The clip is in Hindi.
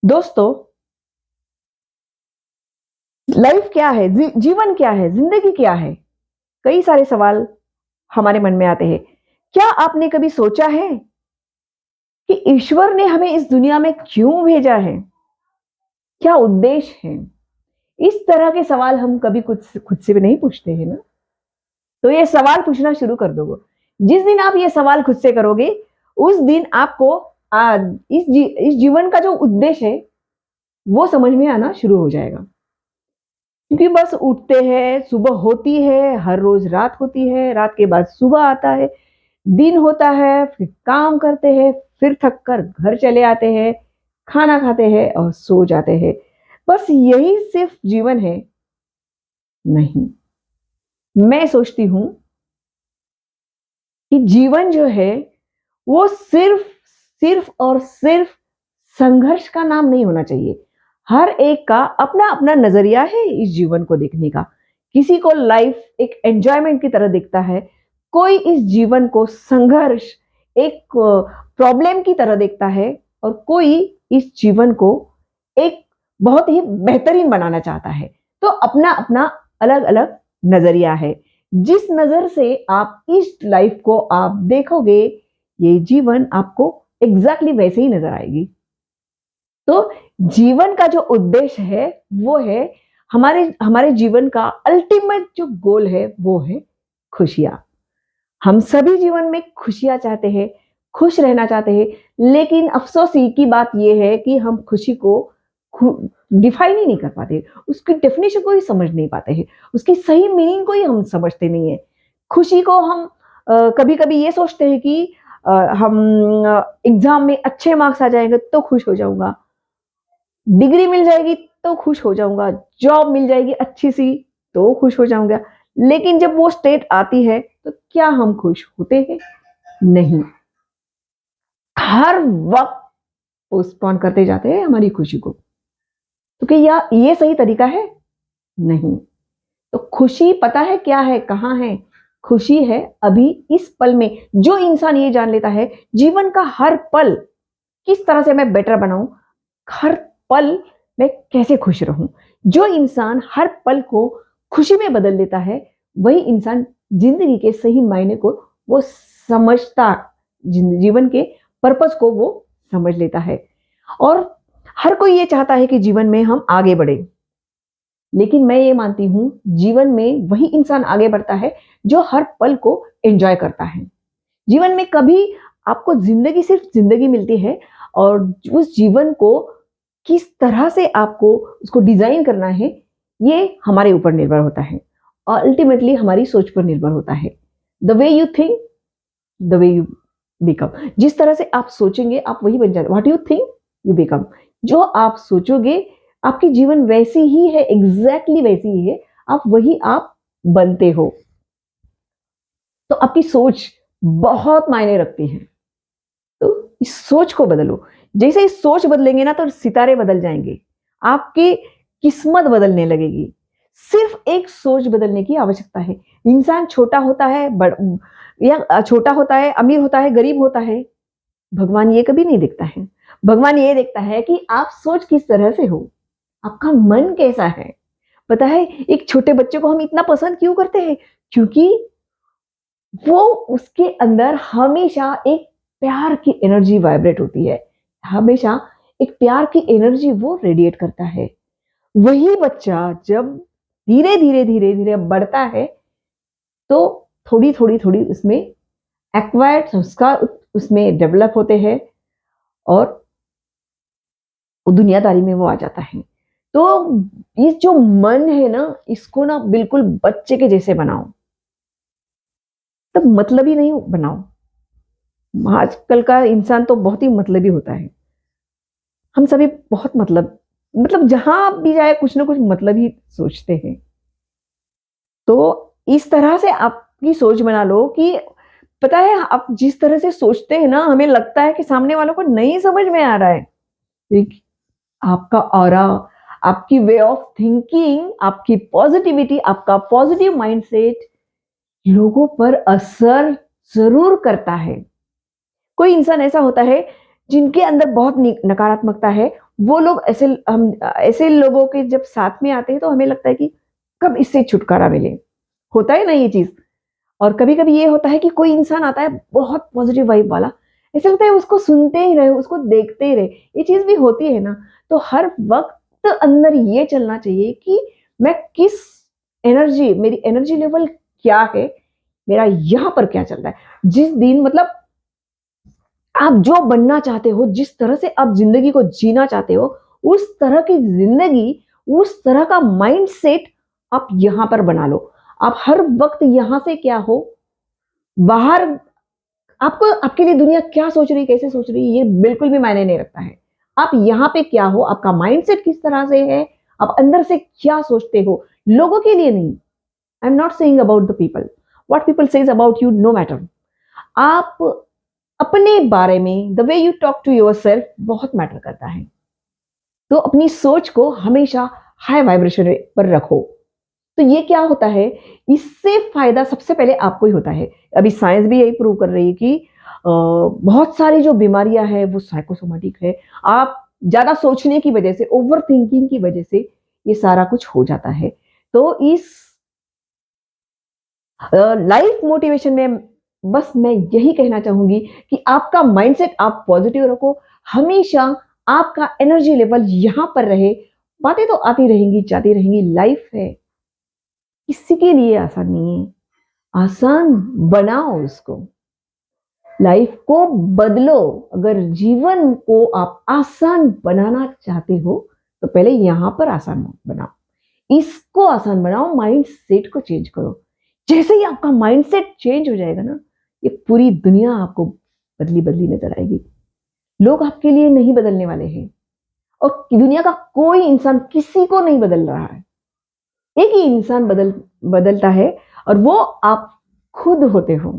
दोस्तों, लाइफ क्या है? जीवन क्या है? जिंदगी क्या है? कई सारे सवाल हमारे मन में आते हैं। क्या आपने कभी सोचा है कि ईश्वर ने हमें इस दुनिया में क्यों भेजा है? क्या उद्देश्य है? इस तरह के सवाल हम कभी खुद से भी नहीं पूछते हैं ना। तो ये सवाल पूछना शुरू कर दो। जिस दिन आप ये सवाल खुद से करोगे, उस दिन आपको इस जीवन का जो उद्देश्य है वो समझ में आना शुरू हो जाएगा। क्योंकि बस उठते हैं, सुबह होती है, हर रोज रात होती है, रात के बाद सुबह आता है, दिन होता है, फिर काम करते हैं, फिर थक कर घर चले आते हैं, खाना खाते हैं और सो जाते हैं। बस यही सिर्फ जीवन है? नहीं, मैं सोचती हूँ कि जीवन जो है वो सिर्फ सिर्फ और सिर्फ संघर्ष का नाम नहीं होना चाहिए। हर एक का अपना अपना नजरिया है इस जीवन को देखने का। किसी को लाइफ एक एंजॉयमेंट की तरह दिखता है, कोई इस जीवन को संघर्ष, एक प्रॉब्लम की तरह देखता है, और कोई इस जीवन को एक बहुत ही बेहतरीन बनाना चाहता है। तो अपना अपना अलग अलग नजरिया है। जिस नजर से आप इस लाइफ को आप देखोगे, ये जीवन आपको एग्जैक्टली वैसे ही नजर आएगी। तो जीवन का जो उद्देश्य है वो है, हमारे हमारे जीवन का अल्टीमेट जो गोल है वो है खुशियां। हम सभी जीवन में खुशियां चाहते हैं, खुश रहना चाहते हैं, लेकिन अफसोस की बात यह है कि हम खुशी को डिफाइन ही नहीं कर पाते, उसकी डेफिनेशन को ही समझ नहीं पाते हैं, उसकी सही मीनिंग को ही हम समझते नहीं है। खुशी को हम कभी कभी ये सोचते हैं कि हम एग्जाम में अच्छे मार्क्स आ जाएंगे तो खुश हो जाऊंगा, डिग्री मिल जाएगी तो खुश हो जाऊंगा, जॉब मिल जाएगी अच्छी सी तो खुश हो जाऊंगा। लेकिन जब वो स्टेट आती है तो क्या हम खुश होते हैं? नहीं। हर वक्त पोस्टपोन करते जाते हैं हमारी खुशी को। तो क्या ये सही तरीका है? नहीं। तो खुशी पता है क्या है, कहाँ है? खुशी है अभी इस पल में। जो इंसान ये जान लेता है जीवन का हर पल किस तरह से मैं बेटर बनाऊं, हर पल मैं कैसे खुश रहूं, जो इंसान हर पल को खुशी में बदल देता है, वही इंसान जिंदगी के सही मायने को वो समझता, जीवन के पर्पस को वो समझ लेता है। और हर कोई ये चाहता है कि जीवन में हम आगे बढ़े, लेकिन मैं ये मानती हूं जीवन में वही इंसान आगे बढ़ता है जो हर पल को एंजॉय करता है। जीवन में कभी आपको जिंदगी सिर्फ जिंदगी मिलती है, और उस जीवन को किस तरह से आपको उसको डिजाइन करना है ये हमारे ऊपर निर्भर होता है, और अल्टीमेटली हमारी सोच पर निर्भर होता है। The way you think, the way you become. जिस तरह से आप सोचेंगे आप वही बन जाते। What you think you become. जो आप सोचोगे आपकी जीवन वैसी ही है, एग्जैक्टली वैसी ही है, आप बनते हो। तो आपकी सोच बहुत मायने रखती है। तो इस सोच को बदलो। जैसे इस सोच बदलेंगे ना तो सितारे बदल जाएंगे, आपकी किस्मत बदलने लगेगी। सिर्फ एक सोच बदलने की आवश्यकता है। इंसान छोटा होता है, या छोटा होता है, अमीर होता है, गरीब होता है, भगवान ये कभी नहीं देखता है। भगवान ये देखता है कि आप सोच किस तरह से हो, आपका मन कैसा है। पता है एक छोटे बच्चे को हम इतना पसंद क्यों करते हैं? क्योंकि वो, उसके अंदर हमेशा एक प्यार की एनर्जी वाइब्रेट होती है, हमेशा एक प्यार की एनर्जी वो रेडिएट करता है। वही बच्चा जब धीरे धीरे धीरे धीरे बढ़ता है तो थोड़ी थोड़ी थोड़ी उसमें एक्वायर्ड संस्कार उसमें डेवलप होते हैं, और दुनियादारी में वो आ जाता है। तो ये जो मन है ना, इसको ना बिल्कुल बच्चे के जैसे बनाओ, तब मतलबी नहीं बनाओ। आजकल का इंसान तो बहुत ही मतलबी होता है। हम सभी बहुत मतलब जहां भी जाए कुछ ना कुछ मतलब ही सोचते हैं। तो इस तरह से आपकी सोच बना लो कि पता है आप जिस तरह से सोचते हैं ना, हमें लगता है कि सामने वालों को नहीं समझ में आ रहा है। आपका ऑरा, आपकी वे ऑफ थिंकिंग, आपकी पॉजिटिविटी, आपका पॉजिटिव माइंडसेट लोगों पर असर जरूर करता है। कोई इंसान ऐसा होता है जिनके अंदर बहुत नकारात्मकता है, वो लोग हम ऐसे लोगों के जब साथ में आते हैं तो हमें लगता है कि कब इससे छुटकारा मिले, होता है ना ये चीज। और कभी कभी ये होता है कि कोई इंसान आता है बहुत पॉजिटिव वाइब वाला, ऐसा लगता है उसको सुनते ही रहे, उसको देखते ही रहे, ये चीज भी होती है ना। तो हर वक्त अंदर ये चलना चाहिए कि मैं किस एनर्जी, मेरी एनर्जी लेवल क्या है, मेरा यहाँ पर क्या चल रहा है। जिस दिन मतलब आप जो बनना चाहते हो, जिस तरह से आप जिंदगी को जीना चाहते हो, उस तरह की जिंदगी, उस तरह का माइंड सेट आप यहां पर बना लो। आप हर वक्त यहां से क्या हो, बाहर आपको, आपके लिए दुनिया क्या सोच रही, कैसे सोच रही, ये बिल्कुल भी मायने नहीं रखता है। आप यहाँ पे क्या हो, आपका माइंडसेट किस तरह से है, आप अंदर से क्या सोचते हो, लोगों के लिए नहीं। I am not saying about the people, what people says about you no matter. आप अपने बारे में, the way you talk to yourself बहुत मैटर करता है। तो अपनी सोच को हमेशा हाई वाइब्रेशन पर रखो। तो ये क्या होता है, इससे फायदा सबसे पहले आपको ही होता है। अभी साइंस भी यही प्रूव कर रही है कि बहुत सारी जो बीमारियां हैं वो साइकोसोमेटिक है। आप ज्यादा सोचने की वजह से, ओवर थिंकिंग की वजह से ये सारा कुछ हो जाता है। तो इस लाइफ मोटिवेशन में बस मैं यही कहना चाहूंगी कि आपका माइंडसेट आप पॉजिटिव रखो, हमेशा आपका एनर्जी लेवल यहां पर रहे। बातें तो आती रहेंगी, जाती रहेंगी, लाइफ है, किसी के लिए आसान नहीं है। आसान बनाओ उसको, लाइफ को बदलो। अगर जीवन को आप आसान बनाना चाहते हो तो पहले यहां पर आसान बनाओ, इसको आसान बनाओ, माइंड सेट को चेंज करो। जैसे ही आपका माइंडसेट चेंज हो जाएगा ना, ये पूरी दुनिया आपको बदली बदली नजर आएगी। लोग आपके लिए नहीं बदलने वाले हैं, और दुनिया का कोई इंसान किसी को नहीं बदल रहा है। एक ही इंसान बदलता है, और वो आप खुद होते हो।